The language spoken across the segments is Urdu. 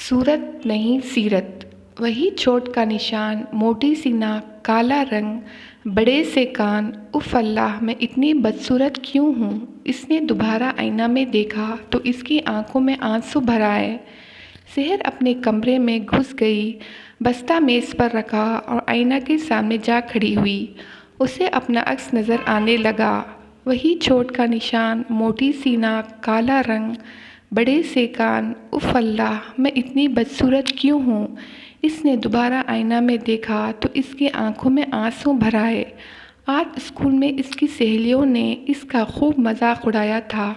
صورت نہیں سیرت، وہی چوٹ کا نشان، موٹی سی ناک، کالا رنگ، بڑے سے کان، اف اللہ میں اتنی بدصورت کیوں ہوں؟ اس نے دوبارہ آئینہ میں دیکھا تو اس کی آنکھوں میں آنسو بھر آئے۔ سحر اپنے کمرے میں گھس گئی، بستہ میز پر رکھا اور آئینہ کے سامنے جا کھڑی ہوئی۔ اسے اپنا عکس نظر آنے لگا، وہی چوٹ کا نشان، موٹی سی ناک، کالا رنگ، بڑے سے کان، اف اللہ میں اتنی بدصورت کیوں ہوں؟ اس نے دوبارہ آئینہ میں دیکھا تو اس کی آنکھوں میں آنسو بھر آئے۔ آج اسکول میں اس کی سہیلیوں نے اس کا خوب مذاق اڑایا تھا۔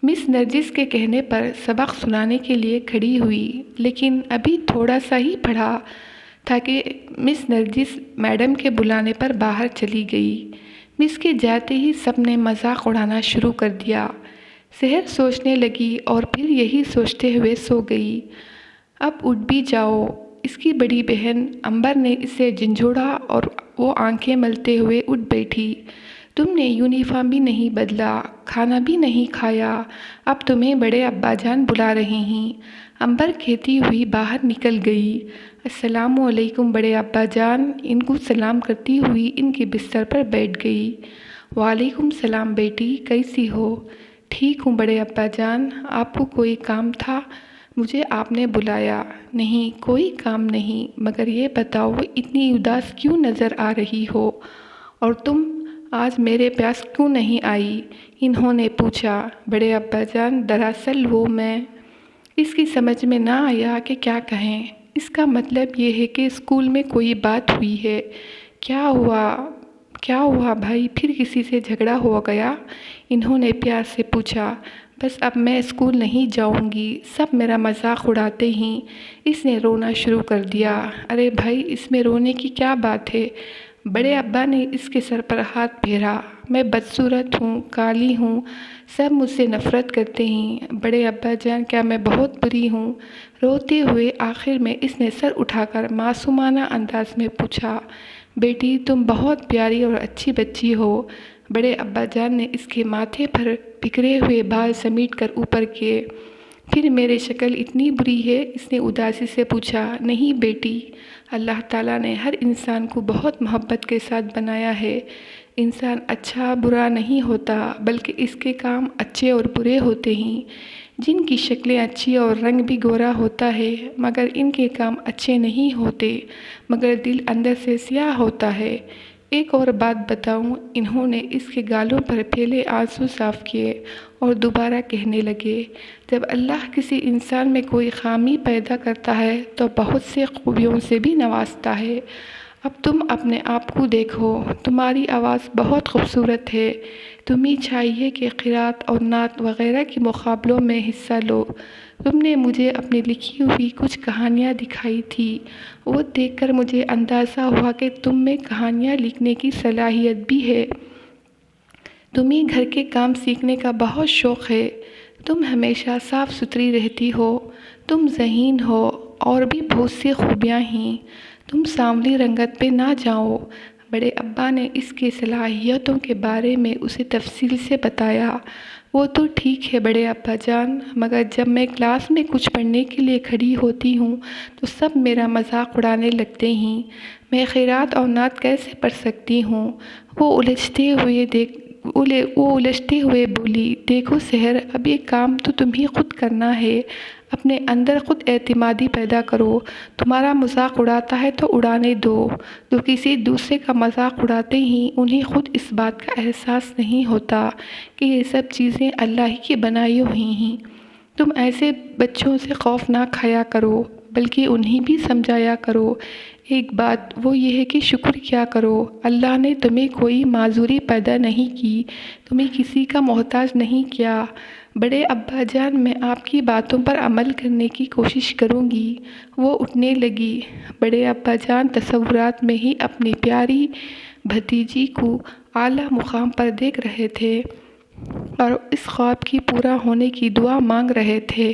مس نرجس کے کہنے پر سبق سنانے کے لیے کھڑی ہوئی، لیکن ابھی تھوڑا سا ہی پڑھا تھا کہ مس نرجس میڈم کے بلانے پر باہر چلی گئی۔ مس کے جاتے ہی سب نے مذاق اڑانا شروع کر دیا۔ سحر سوچنے لگی اور پھر یہی سوچتے ہوئے سو گئی۔ اب اٹھ بھی جاؤ، اس کی بڑی بہن امبر نے اسے جھنجھوڑا اور وہ آنکھیں ملتے ہوئے اٹھ بیٹھی۔ تم نے یونیفارم بھی نہیں بدلا، کھانا بھی نہیں کھایا، اب تمہیں بڑے ابا جان بلا رہے ہیں۔ امبر کہتی ہوئی باہر نکل گئی۔ السلام علیکم بڑے ابا جان، ان کو سلام کرتی ہوئی ان کے بستر پر بیٹھ گئی۔ وعلیکم السلام بیٹی، کیسی ہو؟ ٹھیک ہوں بڑے ابا جان، آپ کو کوئی کام تھا؟ مجھے آپ نے بلایا؟ نہیں، کوئی کام نہیں، مگر یہ بتاؤ اتنی اداس کیوں نظر آ رہی ہو؟ اور تم آج میرے پاس کیوں نہیں آئی؟ انہوں نے پوچھا۔ بڑے ابا جان، دراصل میں اس کی سمجھ میں نہ آیا کہ کیا کہیں۔ اس کا مطلب یہ ہے کہ اسکول میں کوئی بات ہوئی ہے۔ کیا ہوا بھائی، پھر کسی سے جھگڑا ہو گیا؟ انہوں نے پیار سے پوچھا۔ بس اب میں اسکول نہیں جاؤں گی، سب میرا مذاق اڑاتے ہیں۔ اس نے رونا شروع کر دیا۔ ارے بھائی، اس میں رونے کی کیا بات ہے؟ بڑے ابا نے اس کے سر پر ہاتھ پھیرا۔ میں بدصورت ہوں، کالی ہوں، سب مجھ سے نفرت کرتے ہیں۔ بڑے ابا جان، کیا میں بہت بری ہوں؟ روتے ہوئے آخر میں اس نے سر اٹھا کر معصومانہ انداز میں پوچھا۔ بیٹی، تم بہت پیاری اور اچھی بچی ہو۔ بڑے ابا جان نے اس کے ماتھے پر بکھرے ہوئے بال سمیٹ کر اوپر کیے۔ پھر میری شکل اتنی بری ہے؟ اس نے اداسی سے پوچھا۔ نہیں بیٹی، اللہ تعالیٰ نے ہر انسان کو بہت محبت کے ساتھ بنایا ہے۔ انسان اچھا برا نہیں ہوتا، بلکہ اس کے کام اچھے اور برے ہوتے ہیں۔ جن کی شکلیں اچھی اور رنگ بھی گورا ہوتا ہے، مگر ان کے کام اچھے نہیں ہوتے، مگر دل اندر سے سیاہ ہوتا ہے۔ ایک اور بات بتاؤں؟ انہوں نے اس کے گالوں پر پھیلے آنسو صاف کیے اور دوبارہ کہنے لگے۔ جب اللہ کسی انسان میں کوئی خامی پیدا کرتا ہے تو بہت سے خوبیوں سے بھی نوازتا ہے۔ اب تم اپنے آپ کو دیکھو، تمہاری آواز بہت خوبصورت ہے، تمہیں چاہیے کہ قرات اور نعت وغیرہ کے مقابلوں میں حصہ لو۔ تم نے مجھے اپنی لکھی ہوئی کچھ کہانیاں دکھائی تھیں، وہ دیکھ کر مجھے اندازہ ہوا کہ تم میں کہانیاں لکھنے کی صلاحیت بھی ہے۔ تمہیں گھر کے کام سیکھنے کا بہت شوق ہے، تم ہمیشہ صاف ستھری رہتی ہو، تم ذہین ہو، اور بھی بہت سی خوبیاں ہیں۔ تم سانولی رنگت پہ نہ جاؤ۔ بڑے ابا نے اس کی صلاحیتوں کے بارے میں اسے تفصیل سے بتایا۔ وہ تو ٹھیک ہے بڑے ابا جان، مگر جب میں کلاس میں کچھ پڑھنے کے لیے کھڑی ہوتی ہوں تو سب میرا مذاق اڑانے لگتے ہیں۔ میں قرات اور نعت کیسے پڑھ سکتی ہوں؟ وہ الجھتے ہوئے بولی۔ دیکھو سحر، اب یہ کام تو تمہیں خود کرنا ہے، اپنے اندر خود اعتمادی پیدا کرو۔ تمہارا مذاق اڑاتا ہے تو اڑانے دو۔ جو کسی دوسرے کا مذاق اڑاتے ہیں، انہیں خود اس بات کا احساس نہیں ہوتا کہ یہ سب چیزیں اللہ ہی کی بنائی ہوئی ہیں۔ تم ایسے بچوں سے خوف نہ کھایا کرو، بلکہ انہیں بھی سمجھایا کرو۔ ایک بات وہ یہ ہے کہ شکر کیا کرو، اللہ نے تمہیں کوئی معذوری پیدا نہیں کی، تمہیں کسی کا محتاج نہیں کیا۔ بڑے ابا جان، میں آپ کی باتوں پر عمل کرنے کی کوشش کروں گی۔ وہ اٹھنے لگی۔ بڑے ابا جان تصورات میں ہی اپنی پیاری بھتیجی کو اعلیٰ مقام پر دیکھ رہے تھے اور اس خواب کی پورا ہونے کی دعا مانگ رہے تھے۔